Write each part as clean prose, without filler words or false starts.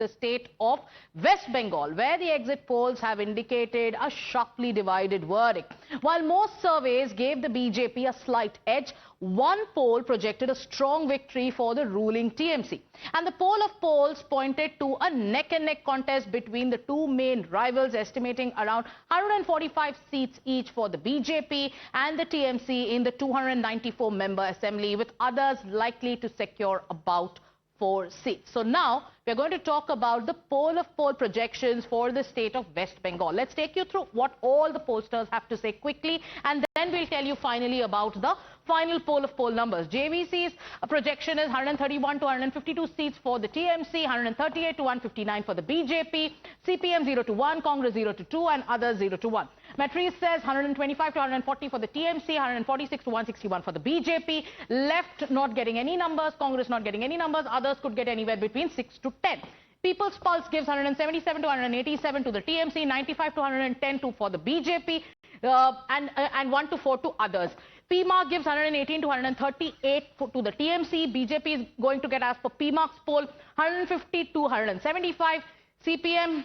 the state of West Bengal, where the exit polls have indicated a sharply divided verdict. While most surveys gave the BJP a slight edge, one poll projected a strong victory for the ruling TMC. And the poll of polls pointed to a neck-and-neck contest between the two main rivals, estimating around 145 seats each for the BJP and the TMC in the 294-member assembly, with others likely to secure about 4 seats. So now we're going to talk about the poll of poll projections for the state of West Bengal. Let's take you through what all the pollsters have to say quickly, and then we'll tell you finally about the final poll of poll numbers. JVC's projection is 131 to 152 seats for the TMC, 138 to 159 for the BJP, CPM 0 to 1, Congress 0 to 2, and others 0 to 1. Matrice says 125 to 140 for the TMC, 146 to 161 for the BJP. Left not getting any numbers, Congress not getting any numbers, others could get anywhere between 6 to 10. People's Pulse gives 177 to 187 to the TMC, 95 to 110 for the BJP, and 1 to 4 to others. PMark gives 118 to 138 to the TMC. BJP is going to get, as per PMark's poll, 150 to 175. CPM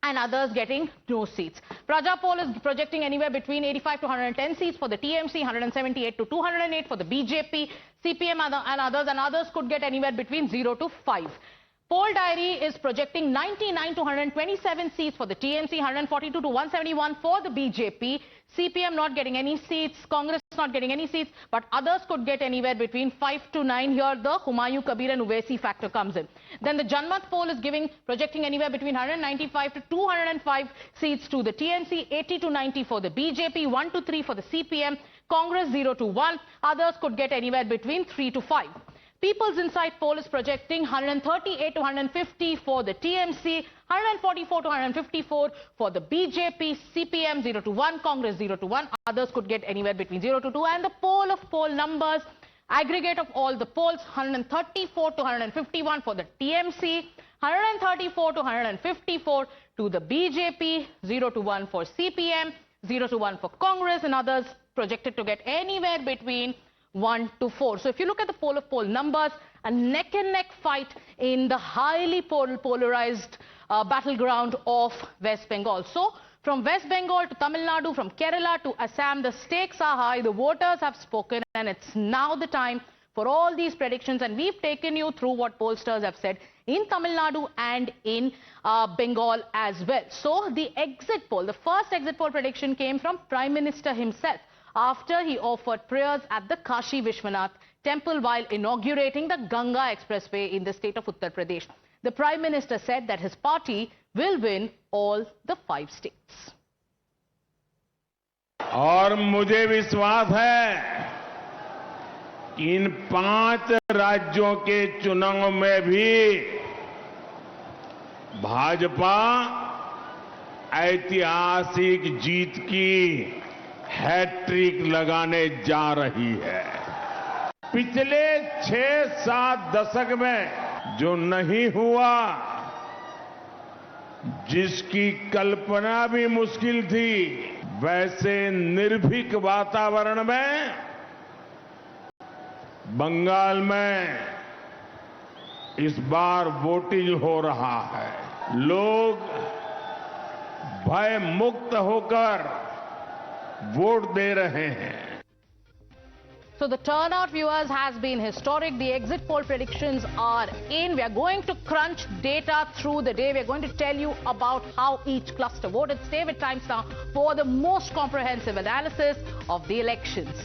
and others getting no seats. Praja poll is projecting anywhere between 85 to 110 seats for the TMC, 178 to 208 for the BJP, CPM and others could get anywhere between 0 to 5. Poll Diary is projecting 99 to 127 seats for the TMC, 142 to 171 for the BJP, CPM not getting any seats, Congress not getting any seats, but others could get anywhere between 5 to 9. Here the Humayun Kabir and Uvaisi factor comes in. Then the Janmat poll is projecting anywhere between 195 to 205 seats to the TMC, 80 to 90 for the BJP, 1 to 3 for the CPM, Congress 0 to 1, others could get anywhere between 3 to 5. People's Insight poll is projecting 138 to 150 for the TMC, 144 to 154 for the BJP, CPM 0 to 1, Congress 0 to 1, others could get anywhere between 0 to 2. And the poll of poll numbers, aggregate of all the polls, 134 to 151 for the TMC, 134 to 154 to the BJP, 0 to 1 for CPM, 0 to 1 for Congress, and others projected to get anywhere between 1 to 4. So if you look at the poll of poll numbers, a neck-and-neck fight in the highly polarized battleground of West Bengal. So from West Bengal to Tamil Nadu, from Kerala to Assam, the stakes are high, the voters have spoken, and it's now the time for all these predictions. And we've taken you through what pollsters have said in Tamil Nadu and in Bengal as well. So the exit poll, the first exit poll prediction came from Prime Minister himself, after he offered prayers at the Kashi Vishwanath temple while inaugurating the Ganga Expressway in the state of Uttar Pradesh. The Prime Minister said that his party will win all the 5 states. और मुझे विश्वास है कि इन 5 राज्यों के चुनाव में भी भाजपा ऐतिहासिक जीत की हैट्रिक लगाने जा रही है। पिछले 6-7 दशक में जो नहीं हुआ, जिसकी कल्पना भी मुश्किल थी, वैसे निर्भीक वातावरण में बंगाल में इस बार वोटिंग हो रहा है। लोग भय मुक्त होकर वोट दे रहे हैं। So the turnout, viewers, has been historic. The exit poll predictions are in. We are going to crunch data through the day. We are going to tell you about how each cluster voted. Stay with Times Now for the most comprehensive analysis of the elections.